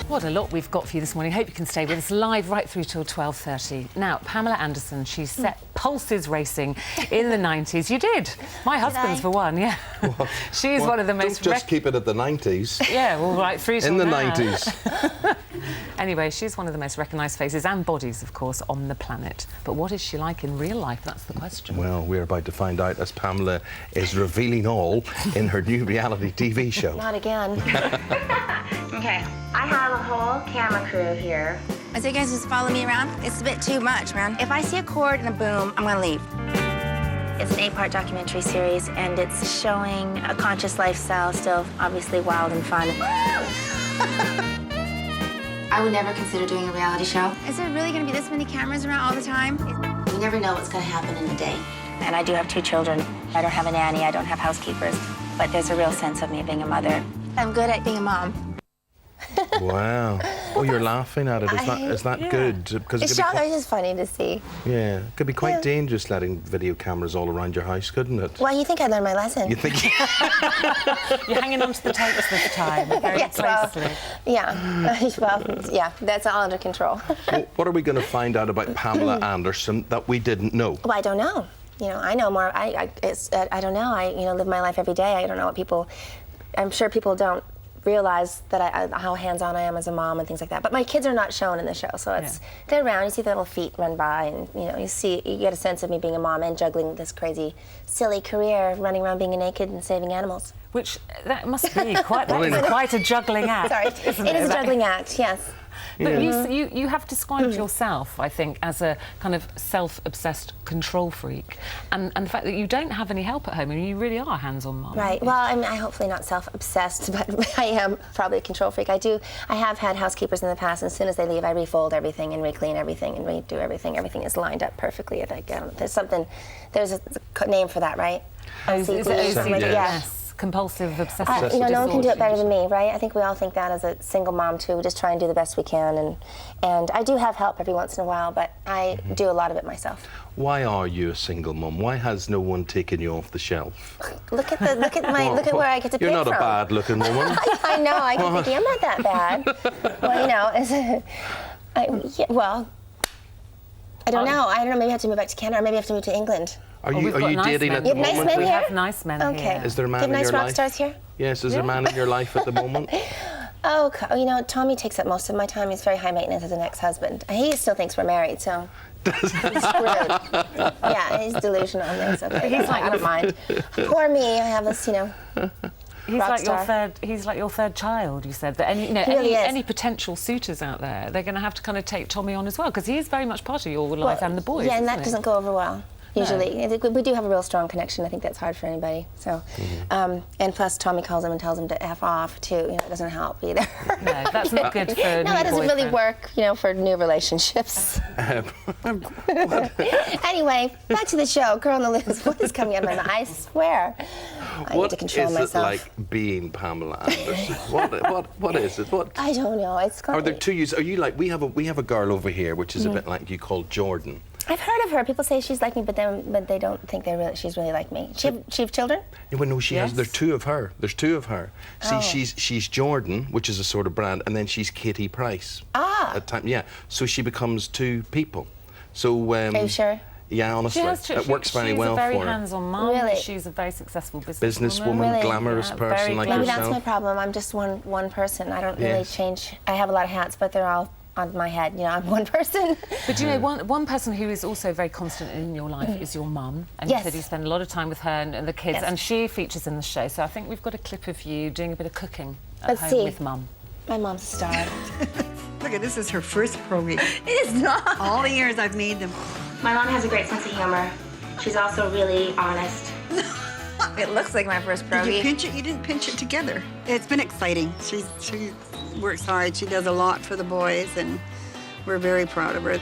What a lot we've got for you this morning. Hope you can stay with us live right through till 12:30. Now, Pamela Anderson, she set pulses racing in the 90s. You did. My husband's for one, yeah. She's one of the most... Don't just keep it at the 90s. Yeah, well, right through till in the now. 90s. Anyway, she's one of the most recognised faces and bodies, of course, on the planet. But what is she like in real life? That's the question. Well, we're about to find out as Pamela is revealing all in her new reality TV show. Not again. Okay, I have a whole camera crew here. So you guys just follow me around? It's a bit too much, man. If I see a cord and a boom, I'm gonna leave. It's an 8-part documentary series, and it's showing a conscious lifestyle, still obviously wild and fun. I would never consider doing a reality show. Is there really gonna be this many cameras around all the time? You never know what's gonna happen in a day. And I do have 2 children. I don't have a nanny, I don't have housekeepers, but there's a real sense of me being a mother. I'm good at being a mom. Wow. Oh, you're laughing at it. Is that good? Because It's just funny to see. Yeah, it could be quite dangerous letting video cameras all around your house, couldn't it? Well, you think I'd learn my lesson. You think? You're hanging on to the tapes this time, very closely. Well, yeah, that's all under control. Well, what are we going to find out about Pamela Anderson that we didn't know? Well, I don't know. You know, I know more. I don't know. I live my life every day. I don't know what people. I'm sure people don't realize that how hands-on I am as a mom and things like that. But my kids are not shown in the show, so they're around. You see their little feet run by, and you get a sense of me being a mom and juggling this crazy, silly career, running around being naked and saving animals. Which that must be quite a juggling act. Sorry, it is a juggling act. Yes. But you have described yourself, I think, as a kind of self-obsessed control freak, and the fact that you don't have any help at home, and you really are a hands-on mom. Right. Well, I'm hopefully not self-obsessed, but I am probably a control freak. I have had housekeepers in the past, and as soon as they leave, I refold everything and re-clean everything and redo everything. Everything is lined up perfectly. There's a name for that, right? OCD. Yes. Compulsive, obsessive. No one can do it better than me, right? I think we all think that as a single mom too. We just try and do the best we can, and I do have help every once in a while, but I do a lot of it myself. Why are you a single mum? Why has no one taken you off the shelf? Look at where I get to pick from. You're not a bad-looking woman. I know. I keep thinking I'm not that bad. Well, I don't know. Maybe I have to move back to Canada, or maybe I have to move to England. Are you dating at the moment? Nice men We here? have nice men here. Is there a man in your life? Nice rock stars here? Yes, is there a man in your life at the moment? Oh, Tommy takes up most of my time. He's very high maintenance as an ex-husband. He still thinks we're married, so he's screwed. Yeah, he's delusional. It's okay. I don't mind. Poor me. I have this, He's like your third child, you said. But any potential suitors out there, they're going to have to kind of take Tommy on as well, because he is very much part of your life and the boys. Yeah, and that doesn't go over well. Usually. No. We do have a real strong connection. I think that's hard for anybody. So, and plus Tommy calls him and tells him to F off too. It doesn't help either. No, that's not good for No, that doesn't really work, for new relationships. Anyway, back to the show. Girl on the Loose. What is coming out of my mouth? I swear. I need to control myself. What is it like being Pamela Anderson? What is it? What? I don't know. It's Are there two yous? Are you like we have a girl over here which is a bit like you called Jordan. I've heard of her. People say she's like me, but they don't think she's really like me. She have children? Yeah, well, no, she has. There's 2 of her. There's 2 of her. See, she's Jordan, which is a sort of brand, and then she's Katie Price. Yeah. So she becomes 2 people. So. Are you sure? Yeah, honestly, it works very well for her. She's a very hands-on mom. Really? She's a very successful buznesswoman, really? glamorous person like Maybe yourself. that's my problem. I'm just one person. I don't really change. I have a lot of hats, but they're all on my head. I'm one person. But one person who is also very constant in your life is your mum. And you said you spend a lot of time with her and the kids, and she features in the show. So I think we've got a clip of you doing a bit of cooking at home with mum. My mom's a star. Look at this is her first pierogi. It is not. All the years I've made them. My mom has a great sense of humor. She's also really honest. It looks like my first pierogi. Did you pinch it? You didn't pinch it together. It's been exciting. She works hard. She does a lot for the boys, and we're very proud of her.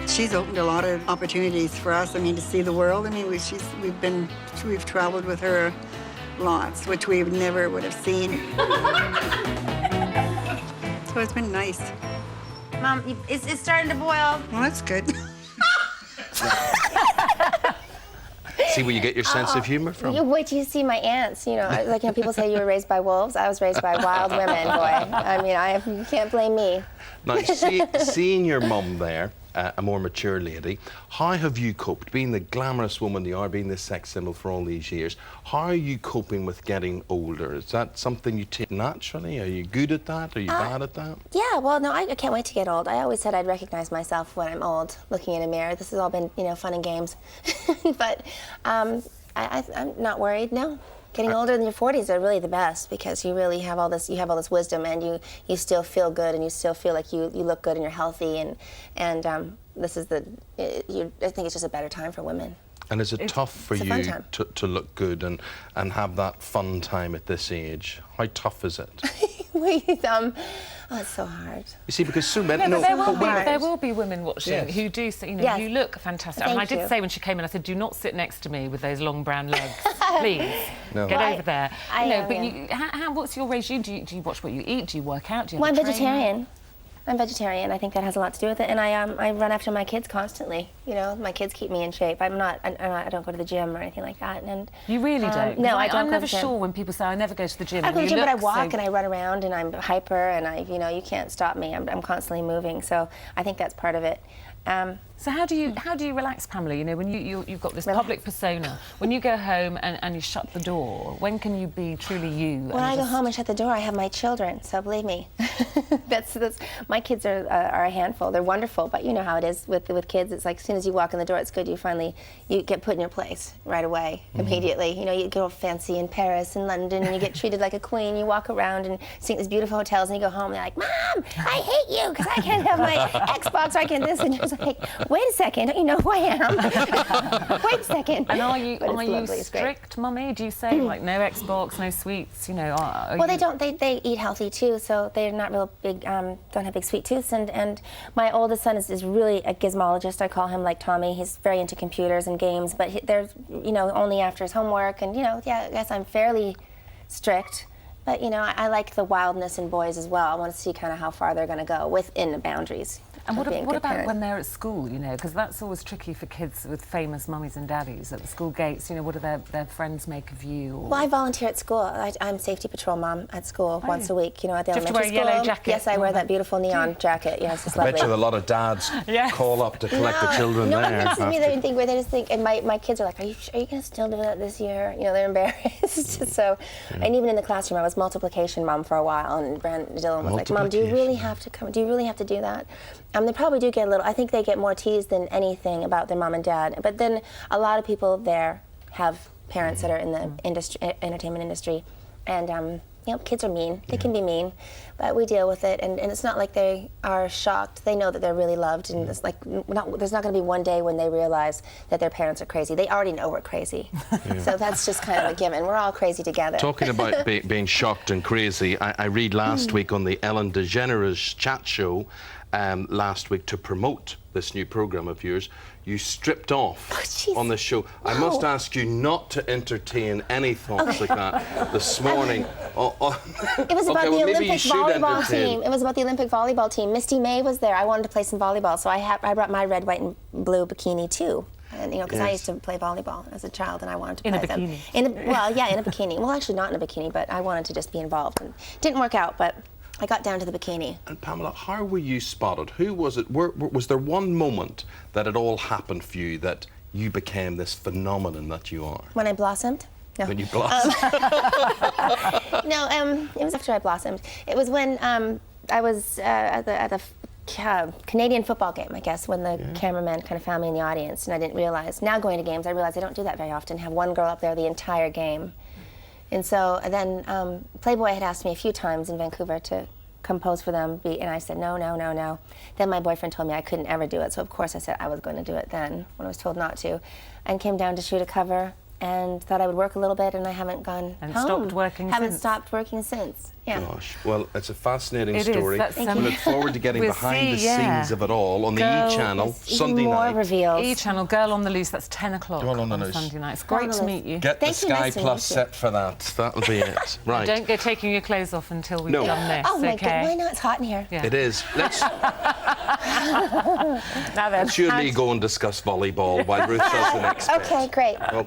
She's opened a lot of opportunities for us. To see the world. We've traveled with her lots, which we never would have seen. So it's been nice. Mom, it's starting to boil. Well, that's good. See where you get your sense of humour from. You wait till you see my aunts. You know, like, you know, people say you were raised by wolves. I was raised by wild women, boy. I mean, you can't blame me. Now, seeing your mum there, a more mature lady, how have you coped? Being the glamorous woman you are, being the sex symbol for all these years, how are you coping with getting older? Is that something you take naturally? Are you good at that? Are you bad at that? Yeah, well, no, I can't wait to get old. I always said I'd recognize myself when I'm old, looking in a mirror. This has all been, you know, fun and games. But I'm not worried, no. Getting older than your 40s are really the best, because you really have all this, wisdom, and you still feel good, and you still feel like you look good and you're healthy, and this is I think it's just a better time for women. And is it tough for you to look good and have that fun time at this age? How tough is it? Oh, it's so hard. You see, because so many... No, there will be women watching who do say, you know, Yes. you look fantastic. Thank I did you. say when she came in, I said, do not sit next to me with those long brown legs, please. No. Get Well, over there. I No, am, but yeah. what's your regime? Do you watch what you eat? Do you work out? Do you Well, have I'm a trainer? vegetarian. I'm vegetarian. I think that has a lot to do with it, and I run after my kids constantly. You know, my kids keep me in shape. I don't go to the gym or anything like that. And You really don't? No, I don't. I'm go never to the gym. sure when people say I never go to the gym. I go to the You gym, but I look walk so... and I run around, and I'm hyper, and you know, you can't stop me. I'm constantly moving, so I think that's part of it. So how do you relax, Pamela? You know, when you've got this public persona, when you go home and you shut the door, when can you be truly you? When I go home and shut the door, I have my children, so believe me. that's my kids are a handful. They're wonderful, but you know how it is with kids. It's like as soon as you walk in the door, it's good. You get put in your place right away, immediately. You know, you go fancy in Paris and London, and you get treated like a queen. You walk around and see these beautiful hotels, and you go home and they're like, Mom, I hate you because I can't have my Xbox, I can't this. And you're just like, wait a second, don't you know who I am? Wait a second. And are you lovely, it's great. strict, Mummy? Do you say like no Xbox, no sweets? You know, well, they don't. They eat healthy too, so they're not real big. Don't have big sweet tooths. And my oldest son is really a gizmologist. I call him like Tommy. He's very into computers and games, but they're, you know, only after his homework. And you know, yeah, I guess I'm fairly strict. But you know, I like the wildness in boys as well. I want to see kind of how far they're going to go within the boundaries. And what about parent. when they're at school, you know, because that's always tricky for kids with famous mummies and daddies at the school gates. You know, what do their friends make of you? Or... Well, I volunteer at school. I'm safety patrol mom at school once a week, you know, at the Do you have to elementary wear a school. yellow jacket? Yes, I wear that beautiful neon jacket. Yes, it's I lovely. bet you a lot of dads call up to collect the children no, there. No, one me they think where they just think, and my kids are like, are you going to still do that this year? You know, they're embarrassed. So, and even in the classroom, I was multiplication mom for a while, and Dylan was like, Mom, do you really have to come? Do you really have to do that? They probably do get a little. I think they get more teased than anything about their mom and dad. But then a lot of people there have parents that are in the entertainment industry, and you know, kids are mean. They can be mean, but we deal with it, and it's not like they are shocked. They know that they're really loved, and it's like there's not going to be one day when they realize that their parents are crazy. They already know we're crazy, so that's just kind of a given. We're all crazy together. Talking about being shocked and crazy, I read last week on the Ellen DeGeneres chat show last week to promote this new programme of yours, you stripped off on the show. I must ask you not to entertain any thoughts like that this morning. It was about the Olympic volleyball team. It was about the Olympic volleyball team. Misty May was there. I wanted to play some volleyball, so I brought my red, white, and blue bikini too. And you know, because I used to play volleyball as a child, and I wanted to play them. In a bikini. Well, yeah, in a bikini. Well, actually, not in a bikini, but I wanted to just be involved. And it didn't work out, but I got down to the bikini. And Pamela, how were you spotted? Who was it? Was there one moment that it all happened for you that you became this phenomenon that you are? When I blossomed? No. When you blossomed? No, it was after I blossomed. It was when I was at the Canadian football game, I guess, when the cameraman kind of found me in the audience, and I didn't realize. Now going to games, I realize I don't do that very often. Have one girl up there the entire game. And so then Playboy had asked me a few times in Vancouver to compose for them, and I said no, no, no, no. Then my boyfriend told me I couldn't ever do it, so of course I said I was going to do it then, when I was told not to, and came down to shoot a cover, and thought I would work a little bit, and I haven't gone home. Stopped working Haven't since. stopped working since. Yeah. Gosh, well, it's a fascinating It is. story. We look forward to getting We'll behind see, the scenes of it all on the E-channel, Sunday more night. reveals. E-channel, Girl on the Loose, that's 10 o'clock Girl on the Loose. Sunday night. It's great to meet you. Get the Thank you, Sky nice to Plus meet you. set for that. That'll be it. Right. Don't go taking your clothes off until we've No. done this, Oh my okay? God, why not? It's hot in here. Yeah. It is. Let's Now then, surely go and discuss volleyball while Ruth does the next bit. Okay, great.